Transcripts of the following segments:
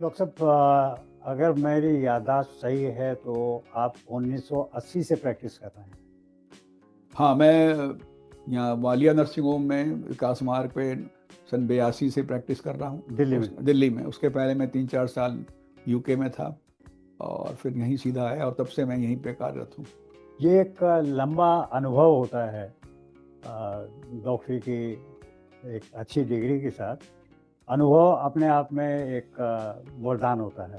Doctor साहब, अगर मेरी याददाश्त सही है तो आप 1980 से प्रैक्टिस कर रहे हैं। हाँ, मैं यहाँ वालिया नर्सिंग होम में विकास मार्ग पे सन 82 से प्रैक्टिस कर रहा हूँ। दिल्ली में। दिल्ली में। उसके पहले मैं 3-4 साल यूके में था और फिर यहीं सीधा आया और तब से मैं यहीं पे कार्यरत हूँ। ये एक लंबा अनुभव होता है डॉक्टरी की एक अच्छी डिग्री के साथ। अनुभव अपने आप में एक वरदान होता है।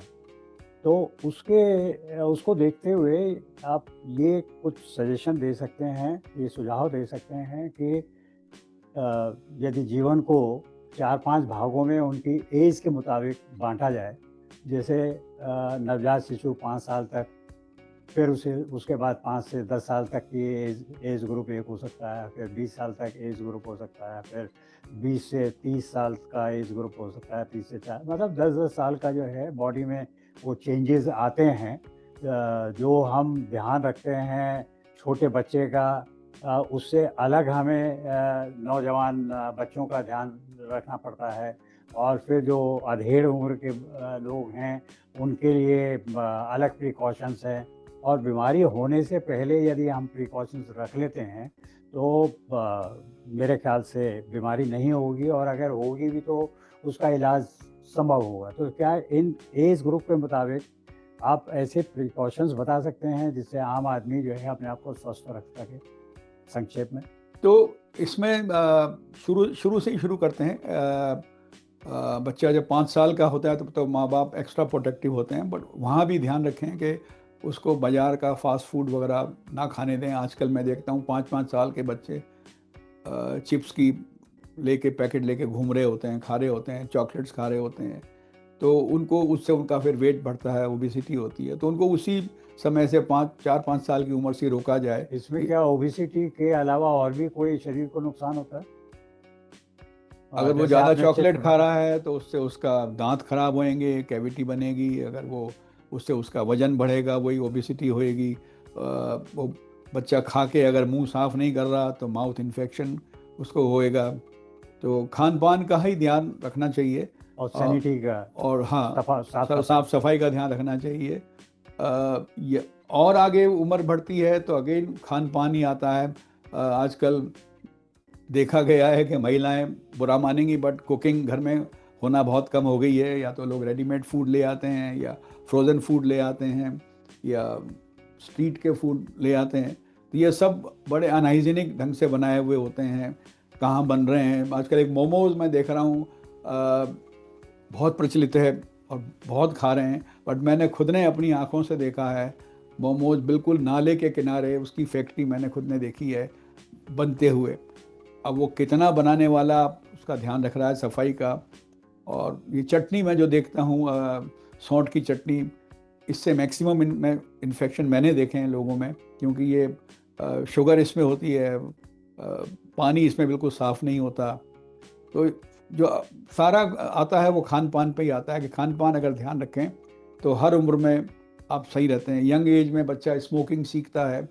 तो उसको देखते हुए आप ये कुछ सजेशन दे सकते हैं, ये सुझाव दे सकते हैं कि यदि जीवन को 4-5 भागों में उनकी एज के मुताबिक बाँटा जाए, जैसे नवजात शिशु 5 साल तक, फिर उसे उसके बाद 5 से 10 साल तक की एज एज ग्रुप एक हो सकता है, फिर 20 साल तक एज ग्रुप हो सकता है, फिर 20 से 30 साल का एज ग्रुप हो सकता है, 30 से 4 मतलब 10-10 साल का जो है बॉडी में वो चेंजेस आते हैं। जो हम ध्यान रखते हैं छोटे बच्चे का, उससे अलग हमें नौजवान बच्चों का ध्यान रखना पड़ता है। और फिर जो अधेड़ उम्र के लोग हैं, उनके लिए अलग प्रिकॉशंस हैं। और बीमारी होने से पहले यदि हम प्रिकॉशंस रख लेते हैं तो मेरे ख्याल से बीमारी नहीं होगी, और अगर होगी भी तो उसका इलाज संभव होगा। तो क्या इन एज ग्रुप के मुताबिक आप ऐसे प्रिकॉशंस बता सकते हैं जिससे आम आदमी जो है अपने आप को स्वस्थ रख सके, संक्षेप में? तो इसमें शुरू शुरू से ही शुरू करते हैं। बच्चा जब 5 साल का होता है तो माँ बाप एक्स्ट्रा प्रोटेक्टिव होते हैं, बट वहाँ भी ध्यान रखें कि उसको बाज़ार का फास्ट फूड वगैरह ना खाने दें। आजकल मैं देखता हूँ 5-5 साल के बच्चे चिप्स की लेके पैकेट लेके घूम रहे होते हैं, खा रहे होते हैं, चॉकलेट्स खा रहे होते हैं। तो उनको उससे उनका फिर वेट बढ़ता है, ओबेसिटी होती है। तो उनको उसी समय से 4-5 साल की उम्र से रोका जाए इसमें कि क्या ओबेसिटी के अलावा और भी कोई शरीर को नुकसान होता है? अगर वो जैसे ज़्यादा आपने चिप्स चॉकलेट खा बताया। रहा है तो उससे उसका दांत खराब होएंगे, कैविटी बनेगी। अगर वो उससे उसका वजन बढ़ेगा, वही ओबेसिटी होएगी। वो बच्चा खा के अगर मुंह साफ नहीं कर रहा तो माउथ इन्फेक्शन उसको होएगा। तो खान पान का ही ध्यान रखना चाहिए। और अ, सैनिटरी का, और हाँ, साफ सफाई। साफ सफाई का ध्यान रखना चाहिए। ये और आगे उम्र बढ़ती है तो अगेन खान पान ही आता है। आजकल देखा गया है कि महिलाएं बुरा मानेंगी बट कुकिंग घर में होना बहुत कम हो गई है। या तो लोग रेडीमेड फूड ले आते हैं या फ्रोज़न फूड ले आते हैं या स्ट्रीट के फूड ले आते हैं। तो ये सब बड़े अनहाइजीनिक ढंग से बनाए हुए होते हैं। कहाँ बन रहे हैं? आजकल एक मोमोज़ मैं देख रहा हूँ, बहुत प्रचलित है और बहुत खा रहे हैं, बट मैंने खुद ने अपनी आंखों से देखा है मोमोज बिल्कुल नाले के किनारे, उसकी फैक्ट्री मैंने खुद ने देखी है बनते हुए। अब वो कितना बनाने वाला उसका ध्यान रख रहा है सफाई का। और ये चटनी मैं जो देखता हूँ, सौंठ की चटनी, इससे मैक्सिमम में इन्फेक्शन मैंने देखे हैं लोगों में, क्योंकि ये शुगर इसमें होती है। पानी इसमें बिल्कुल साफ़ नहीं होता। तो जो सारा आता है वो खान पान पे ही आता है कि खान पान अगर ध्यान रखें तो हर उम्र में आप सही रहते हैं। यंग एज में बच्चा स्मोकिंग सीखता है,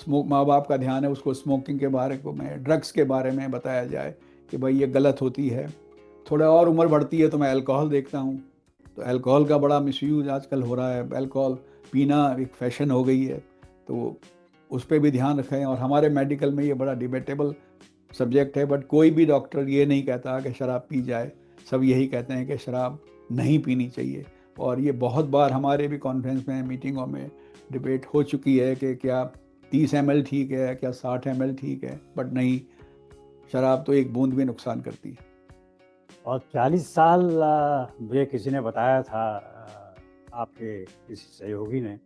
माँ बाप का ध्यान है उसको स्मोकिंग के बारे में, ड्रग्स के बारे में बताया जाए कि भाई ये गलत होती है। थोड़ा और उम्र बढ़ती है तो मैं अल्कोहल देखता हूँ। तो अल्कोहल का बड़ा मिसयूज आजकल हो रहा है। अल्कोहल पीना एक फैशन हो गई है। तो उस पर भी ध्यान रखें। और हमारे मेडिकल में ये बड़ा डिबेटेबल सब्जेक्ट है, बट कोई भी डॉक्टर ये नहीं कहता कि शराब पी जाए। सब यही कहते हैं कि शराब नहीं पीनी चाहिए। और ये बहुत बार हमारे भी कॉन्फ्रेंस में, मीटिंगों में डिबेट हो चुकी है कि क्या 30 ml ठीक है, क्या 60 ml ठीक है। बट नहीं, शराब तो एक बूंद भी नुकसान करती है। और 40 साल, मुझे किसी ने बताया था, आपके किसी सहयोगी ने,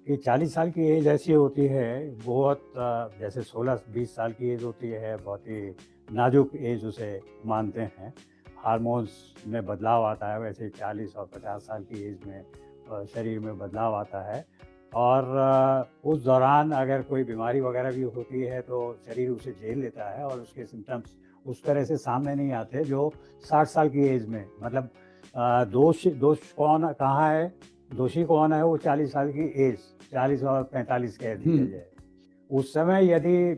कि 40 साल की एज ऐसी होती है, बहुत जैसे 16-20 साल की एज होती है, बहुत ही नाजुक एज उसे मानते हैं। हार्मोन्स में बदलाव आता है, वैसे 40 और 50 साल की एज में शरीर में बदलाव आता है। और उस दौरान अगर कोई बीमारी वगैरह भी होती है तो शरीर उसे झेल लेता है, और उसके सिम्टम्स उस तरह से सामने नहीं आते जो 60 साल की एज में। मतलब दोष दोष कौन कहाँ है, दोषी कौन है? वो 40 साल की एज, 40 और 45 कह दीजिए हम्म। जाए। उस समय यदि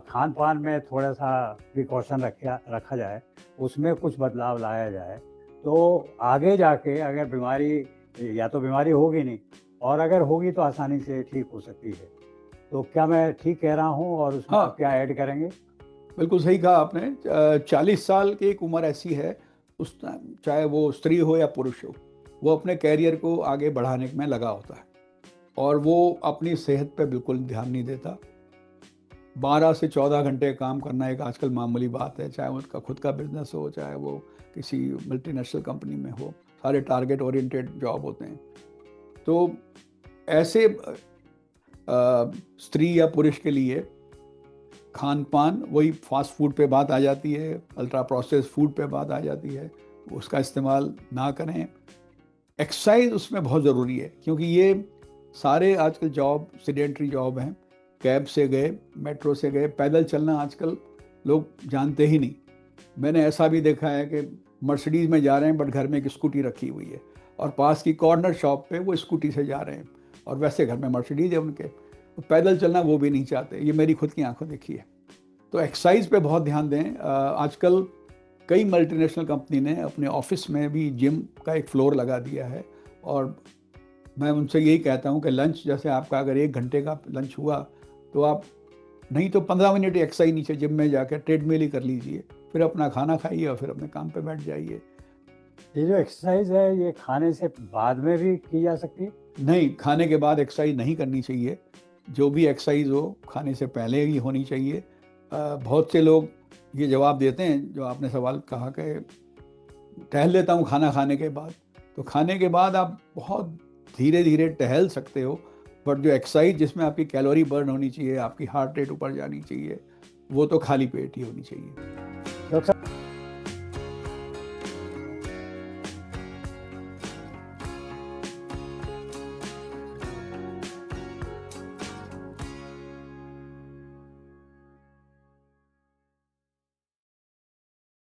खान पान में थोड़ा सा प्रिकॉशन रखा रखा जाए, उसमें कुछ बदलाव लाया जाए, तो आगे जाके अगर बीमारी या तो बीमारी होगी नहीं, और अगर होगी तो आसानी से ठीक हो सकती है। तो क्या मैं ठीक कह रहा हूँ, और उसमें हाँ। आप क्या ऐड करेंगे? बिल्कुल सही कहा आपने। 40 साल की एक उम्र ऐसी है, उस टाइम चाहे वो स्त्री हो या पुरुष हो, वो अपने कैरियर को आगे बढ़ाने में लगा होता है और वो अपनी सेहत पे बिल्कुल ध्यान नहीं देता। 12 से 14 घंटे काम करना एक आजकल मामूली बात है, चाहे उसका खुद का बिजनेस हो, चाहे वो किसी मल्टीनेशनल कंपनी में हो, सारे टारगेट ओरिएंटेड जॉब होते हैं। तो ऐसे स्त्री या पुरुष के लिए खान पान, वही फास्ट फूड पे बात आ जाती है, अल्ट्रा प्रोसेस फूड पे बात आ जाती है, उसका इस्तेमाल ना करें। एक्सरसाइज उसमें बहुत ज़रूरी है, क्योंकि ये सारे आजकल जॉब सीडेंट्री जॉब हैं। कैब से गए, मेट्रो से गए, पैदल चलना आजकल लोग जानते ही नहीं। मैंने ऐसा भी देखा है कि मर्सिडीज़ में जा रहे हैं बट घर में एक स्कूटी रखी हुई है, और पास की कॉर्नर शॉप पे वो स्कूटी से जा रहे हैं, और वैसे घर में मर्सिडीज़ है उनके, तो पैदल चलना वो भी नहीं चाहते। ये मेरी खुद की आंखों देखी है। तो एक्सरसाइज पे बहुत ध्यान दें। आजकल कई मल्टीनेशनल कंपनी ने अपने ऑफिस में भी जिम का एक फ्लोर लगा दिया है, और मैं उनसे यही कहता हूँ कि लंच, जैसे आपका अगर 1 घंटे का लंच हुआ, तो आप नहीं तो 15 मिनट एक्सरसाइज नीचे जिम में जाकर ट्रेडमिल ही कर लीजिए, फिर अपना खाना खाइए और फिर अपने काम पे बैठ जाइए। ये जो एक्सरसाइज है, ये खाने से बाद में भी की जा सकती है? नहीं, खाने के बाद एक्सरसाइज नहीं करनी चाहिए। जो भी एक्सरसाइज हो खाने से पहले ही होनी चाहिए। बहुत से लोग ये जवाब देते हैं, जो आपने सवाल कहा कि टहल लेता हूँ खाना खाने के बाद। तो खाने के बाद आप बहुत धीरे धीरे टहल सकते हो, बट जो एक्सरसाइज जिसमें आपकी कैलोरी बर्न होनी चाहिए, आपकी हार्ट रेट ऊपर जानी चाहिए, वो तो खाली पेट ही होनी चाहिए।